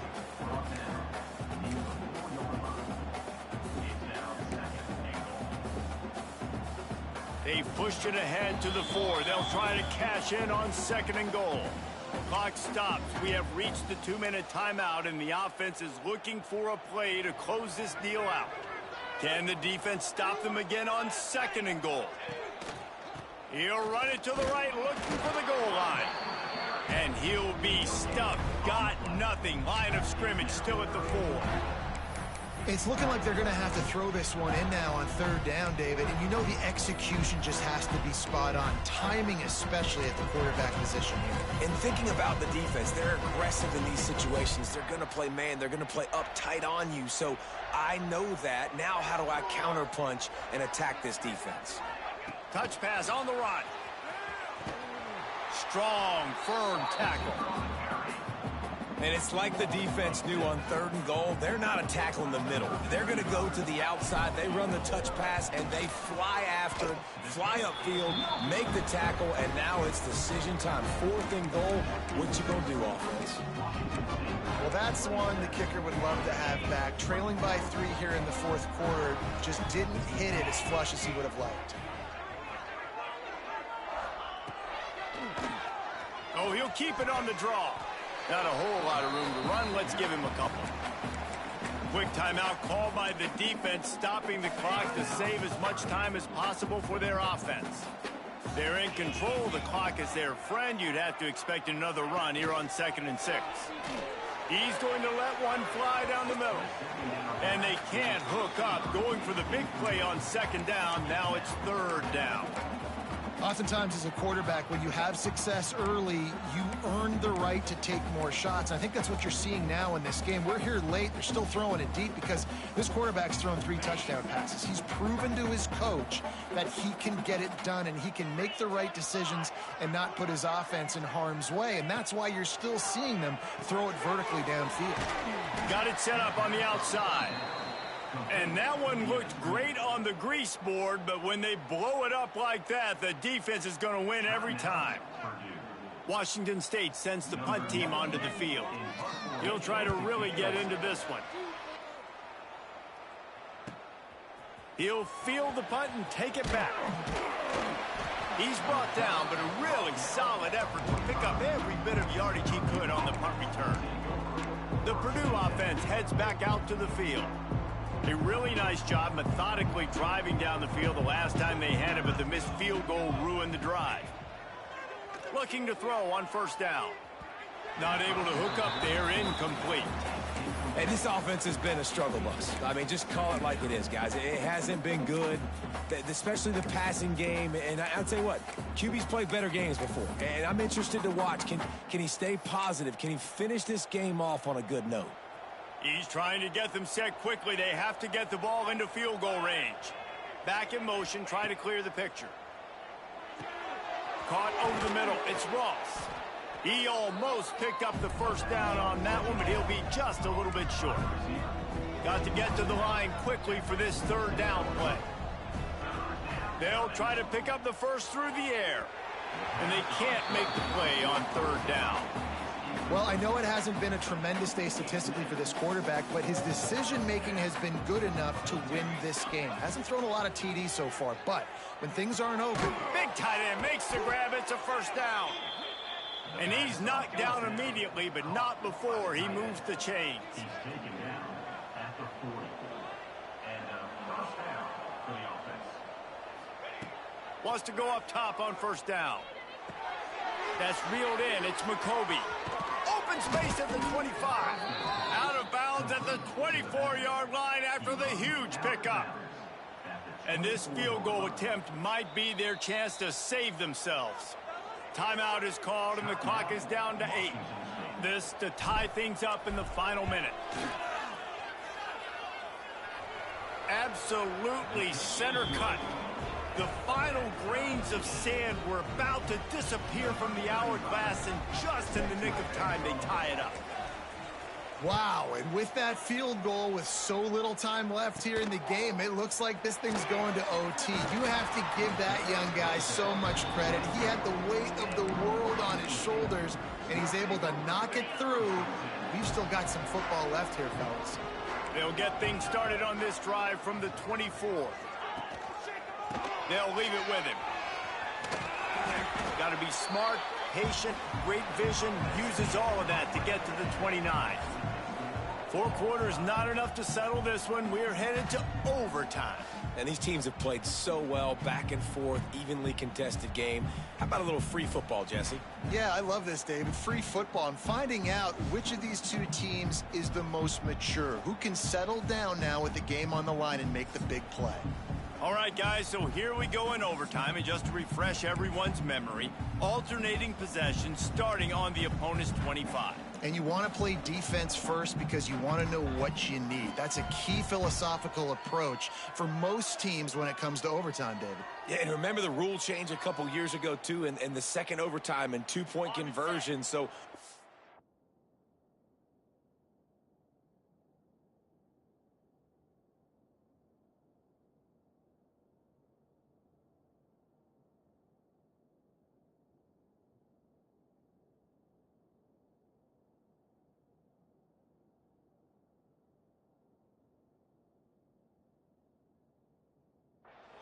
They pushed it ahead to the 4. They'll try to cash in on 2nd and goal. Clock stops. We have reached the 2-minute timeout, and the offense is looking for a play to close this deal out. Can the defense stop them again on 2nd and goal? He'll run it to the right, looking for the goal line. And he'll be stuffed. Got nothing. Line of scrimmage still at the 4. It's looking like they're going to have to throw this one in now on 3rd down, David. And you know the execution just has to be spot on. Timing, especially at the quarterback position here. And thinking about the defense, they're aggressive in these situations. They're going to play man. They're going to play up tight on you. So I know that. Now how do I counterpunch and attack this defense? Touch pass on the run. Strong, firm tackle. And it's like the defense knew on 3rd and goal. They're not a tackle in the middle. They're going to go to the outside. They run the touch pass, and they fly after it, fly upfield, make the tackle, and now it's decision time. 4th and goal. What you going to do, offense? Well, that's one the kicker would love to have back. Trailing by 3 here in the 4th quarter, just didn't hit it as flush as he would have liked. Oh, he'll keep it on the draw. Not a whole lot of room to run. Let's give him a couple. Quick timeout called by the defense, stopping the clock to save as much time as possible for their offense. They're in control. The clock is their friend. You'd have to expect another run here on 2nd and 6. He's going to let one fly down the middle. And they can't hook up. Going for the big play on 2nd down. Now it's 3rd down. Oftentimes as a quarterback, when you have success early, you earn the right to take more shots. I think that's what you're seeing now in this game. We're here late. They're still throwing it deep because this quarterback's thrown 3 touchdown passes. He's proven to his coach that he can get it done and he can make the right decisions and not put his offense in harm's way. And that's why you're still seeing them throw it vertically downfield. Got it set up on the outside. And that one looked great on the grease board, but when they blow it up like that, the defense is going to win every time. Washington State sends the punt team onto the field. He'll try to really get into this one. He'll field the punt and take it back. He's brought down, but a really solid effort to pick up every bit of yardage he could on the punt return. The Purdue offense heads back out to the field. A really nice job methodically driving down the field the last time they had it, but the missed field goal ruined the drive. Looking to throw on 1st down. Not able to hook up there, incomplete. Hey, this offense has been a struggle bus. I mean, just call it like it is, guys. It hasn't been good, especially the passing game. And I'll tell you what, QB's played better games before. And I'm interested to watch. Can he stay positive? Can he finish this game off on a good note? He's trying to get them set quickly. They have to get the ball into field goal range. Back in motion, trying to clear the picture. Caught over the middle. It's Ross. He almost picked up the 1st down on that one, but he'll be just a little bit short. Got to get to the line quickly for this 3rd down play. They'll try to pick up the 1st through the air. And they can't make the play on 3rd down. Well, I know it hasn't been a tremendous day statistically for this quarterback, but his decision-making has been good enough to win this game. Hasn't thrown a lot of TDs so far, but when things aren't open... Big tight end makes the grab. It's a 1st down. And he's knocked down immediately, but not before he moves the chains. He's taken down at the 40. And 1st down for the offense. Wants to go up top on 1st down. That's reeled in. It's McCoby. Open space at the 25. Out of bounds at the 24-yard line after the huge pickup. And this field goal attempt might be their chance to save themselves. Timeout is called and the clock is down to 8. This to tie things up in the final minute. Absolutely center cut. The final grains of sand were about to disappear from the hourglass, and just in the nick of time, they tie it up. Wow, and with that field goal with so little time left here in the game, it looks like this thing's going to OT. You have to give that young guy so much credit. He had the weight of the world on his shoulders, and he's able to knock it through. We've still got some football left here, fellas. They'll get things started on this drive from the 24. They'll leave it with him. Got to be smart, patient, great vision, uses all of that to get to the 29. 4 quarters, not enough to settle this one. We're headed to overtime. And these teams have played so well, back and forth, evenly contested game. How about a little free football, Jesse? Yeah, I love this, David. Free football. I'm finding out which of these 2 teams is the most mature, who can settle down now with the game on the line and make the big play. All right, guys, so here we go in overtime, and just to refresh everyone's memory, alternating possession starting on the opponent's 25. And you want to play defense first because you want to know what you need. That's a key philosophical approach for most teams when it comes to overtime, David. Yeah, and remember the rule change a couple years ago, too, and the second overtime and 2-point conversion, so...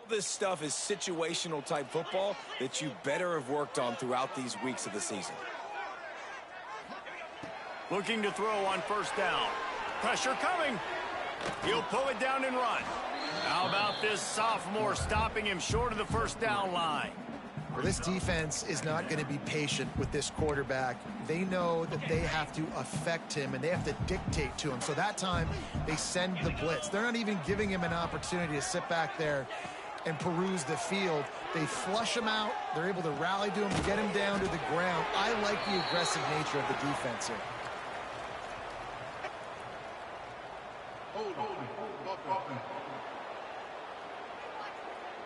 This stuff is situational type football that you better have worked on throughout these weeks of the season. Looking to throw on first down. Pressure coming. He'll pull it down and run. How about this sophomore stopping him short of the first down line? Well, this defense is not going to be patient with this quarterback. They know that they have to affect him, and they have to dictate to him. So that time, they send the blitz. They're not even giving him an opportunity to sit back there and peruse the field. They flush him out. They're able to rally to him, get him down to the ground. I like the aggressive nature of the defense here.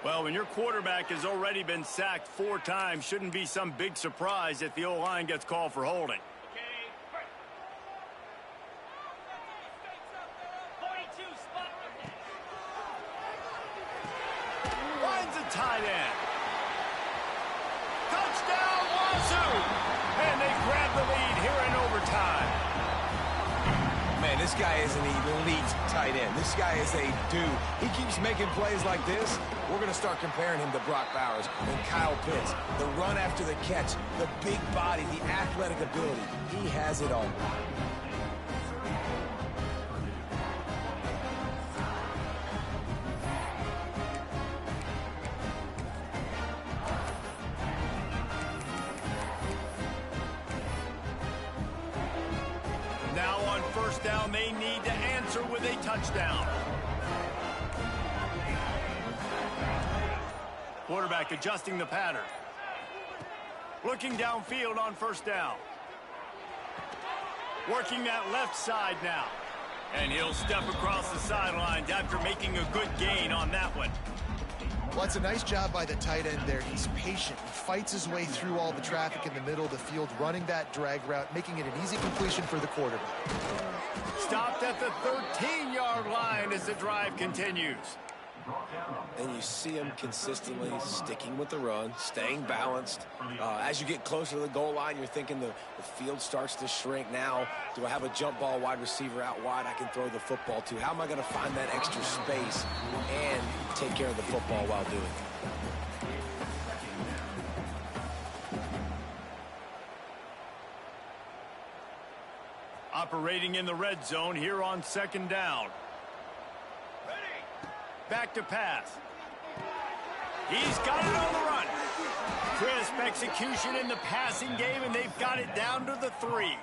Well, when your quarterback has already been sacked 4 times, shouldn't be some big surprise if the O-line gets called for holding. Finds a tight end. Touchdown, Wazzu! And they grab the lead here in overtime. Man, this guy is an elite tight end. This guy is a dude. He keeps making plays like this. We're going to start comparing him to Brock Bowers and Kyle Pitts. The run after the catch, the big body, the athletic ability. He has it all. Now on first down, they need to answer with a touchdown. Quarterback adjusting the pattern. Looking downfield on first down. Working that left side now. And he'll step across the sidelines after making a good gain on that one. Well, it's a nice job by the tight end there. He's patient. He fights his way through all the traffic in the middle of the field, running that drag route, making it an easy completion for the quarterback. Stopped at the 13-yard line as the drive continues. And you see him consistently sticking with the run, staying balanced. As you get closer to the goal line, you're thinking the field starts to shrink. Now, do I have a jump ball wide receiver out wide I can throw the football to? How am I going to find that extra space and take care of the football while doing it? Operating in the red zone here on second down. Back to pass. He's got it on the run. Crisp execution in the passing game, and they've got it down to the 3.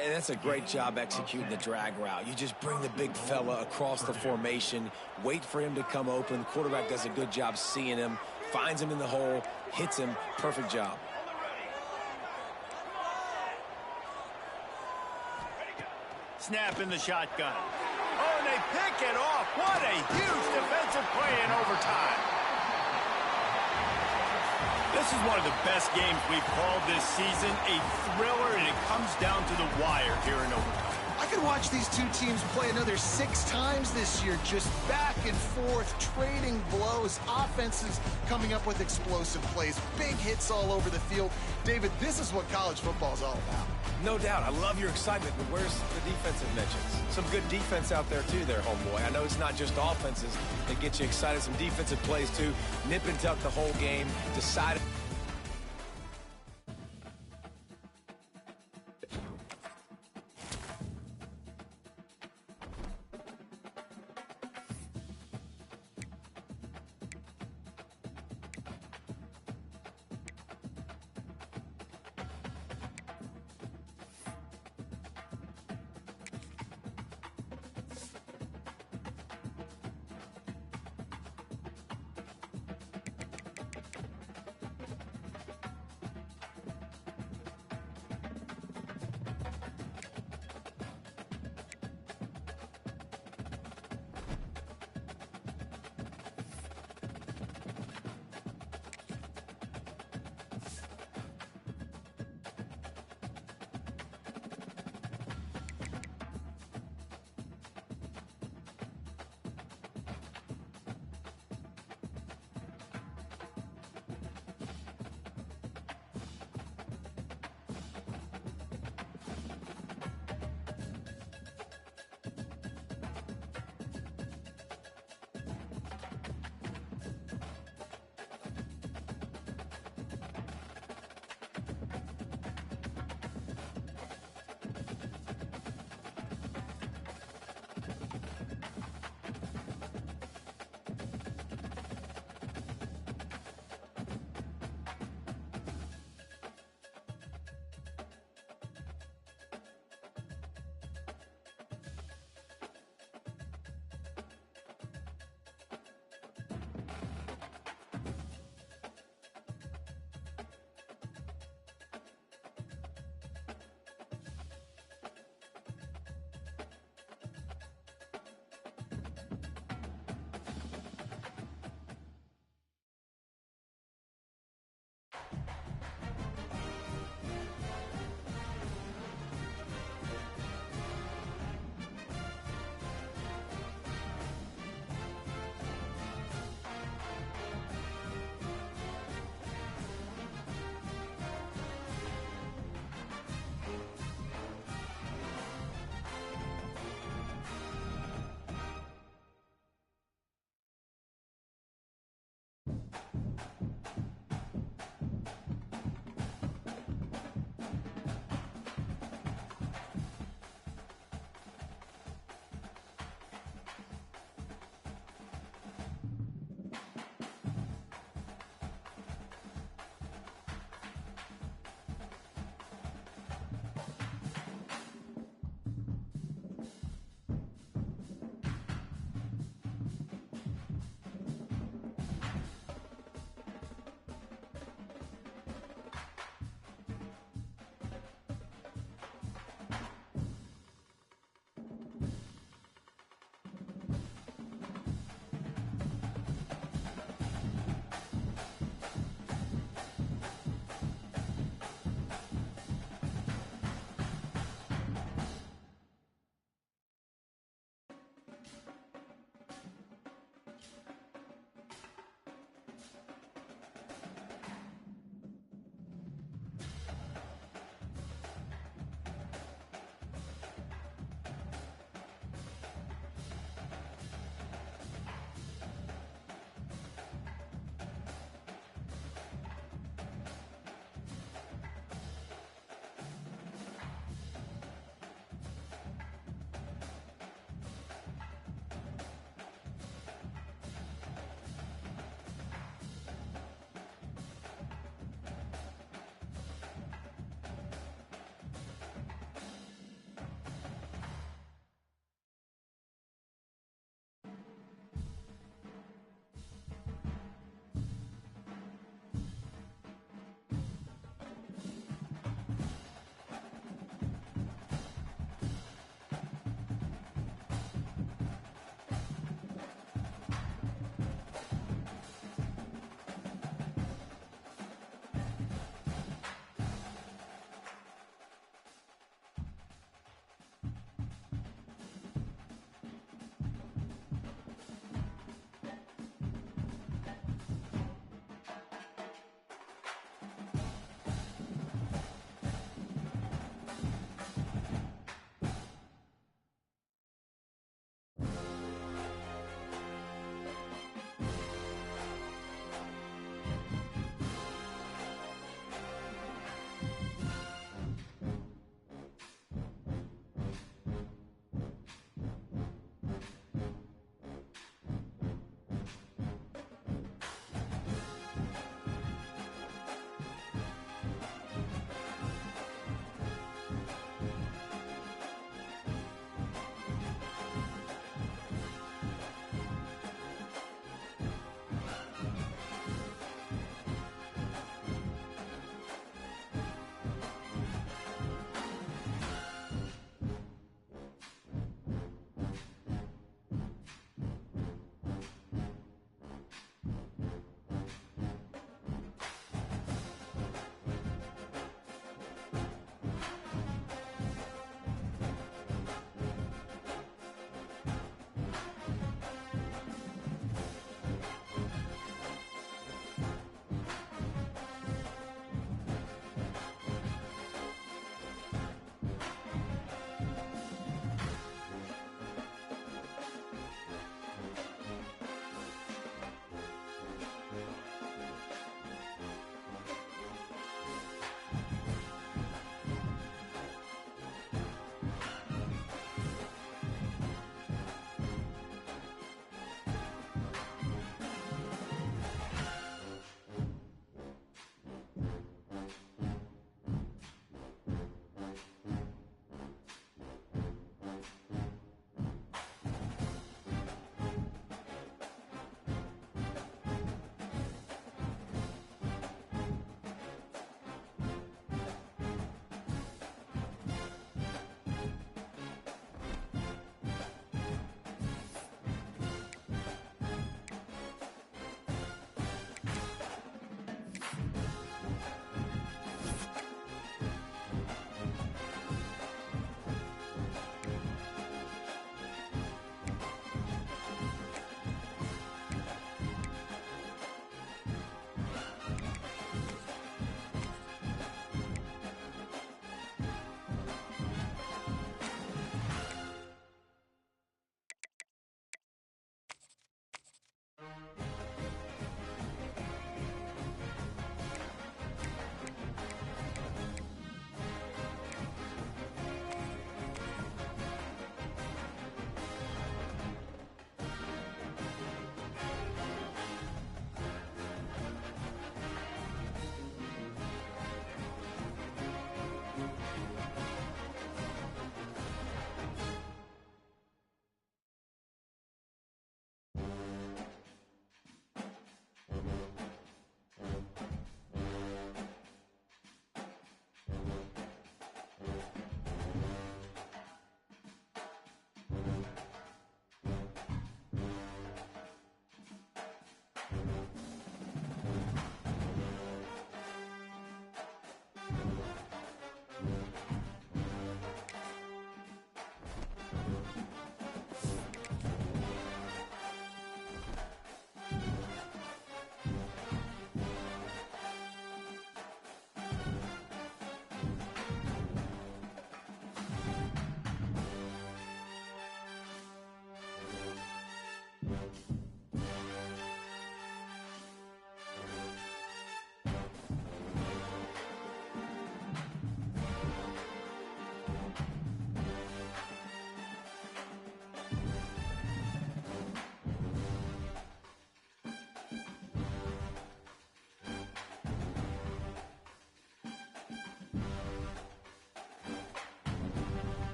And that's a great job executing the drag route. You just bring the big fella across the formation, wait for him to come open. The quarterback does a good job seeing him, finds him in the hole, hits him. Perfect job. Snap in the shotgun. Oh, and they pick it off. What a huge defensive play in overtime. This is one of the best games we've called this season. A thriller, and it comes down to the wire here in overtime. I could watch these two teams play another 6 times this year, just back and forth, trading blows, offenses coming up with explosive plays, big hits all over the field. David, this is what college football is all about. No doubt. I love your excitement, but where's the defensive mentions? Some good defense out there, too, there, homeboy. I know it's not just offenses that get you excited. Some defensive plays, too. Nip and tuck the whole game. Decided.